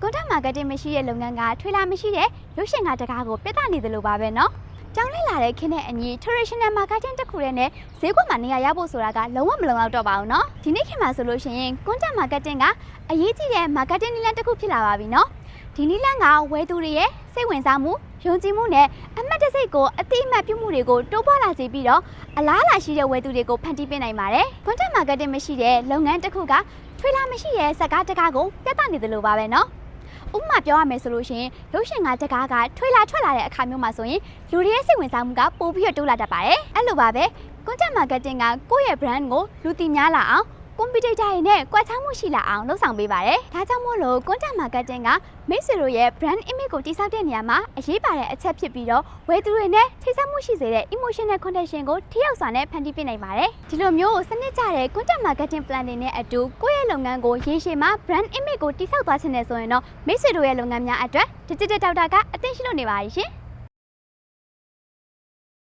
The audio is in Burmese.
content marketing မရှိတဲ့လုပ်ငန်းကထွေလာမရှိတဲ့ရုပ်ရှင်ကားတကားကိုပြသနေတယ်လို့ပါပဲနော်ကြောင်းလဲလာတဲ့ခင်းတဲ့အညီ traditional marketing တစ်ခုတည်းနဲ့ဈေးကွက်မှာနေရာရဖို့ဆိုတာကလုံးဝမလုံလောက်တော့ပါဘူးเนาะဒီနေ့ခေတ်မှာဆိုလို့ရှိရင် content marketing ကအရေးကြီးတဲ့ marketing နည်းလမ်းတစ်ခုဖြစ်လာပါပြီเนาะဒီနည်းလမ်းကဝယ်သူတွေရဲ့စိတ်ဝင်စားမှုယုံကြည်မှုနဲ့အမှတ်တစိတ်ကိုအတိအမှတ်ပြုမှုတွေကိုတိုးပွားလာစေပြီးတော့အလားအလာရှိတဲ့ဝယ်သူတွေကိုဖန်တီးပေးနိုင်ပါတယ် content marketing မရှိတဲ့လုပ်ငန်းတစ်ခုကထွေလာမရှိတဲ့စကားတကားကိုပြသနေတယ်လို့ပါပဲเนาะဥပမာပြောရမယ်ဆိုလို့ရှိရင်ရုပ်ရှင်ကားတကားကထွေလာထွက်လာတဲ့အခါမျိုးမှာဆိုရင်လူတွေရဲ့စိတ်ဝင်စားမှုကပိုပြီးတိုးလာတတ်ပါတယ်အဲ့လိုပါပဲ content marketing ကကိုယ့်ရဲ့ brand ကိုလူသိများလာအောင်competitor တွေနဲ့ကွာခြားမှုရှိလာအောင်လှုပ်ဆောင်ပေးပါတယ်။ဒါကြောင့်မို့လို့ content marketing ကမိတ်ဆွေတို့ရဲ့ brand image ကိုတည်ဆောက်တဲ့နေရာမှာအရေးပါတဲ့အချက်ဖြစ်ပြီးတော့ဝယ်သူတွေနဲ့ထိစပ်မှုရှိစေတဲ့ emotional connection ကိုထိရောက်စွာနဲ့ဖန်တီးပေးနိုင်ပါတယ်။ဒီလိုမျိုးစနစ်ကျတဲ့ content marketing plan တွေနဲ့အတူကိုယ့်ရဲ့လုပ်ငန်းကိုရေရှည်မှာ brand image ကိုတည်ဆောက်သွားခြင်းနဲ့ဆိုရင်တော့မိတ်ဆွေတို့ရဲ့လုပ်ငန်းများအတွက် digital data ကအသင့်ရှိလို့နေပါရှင်။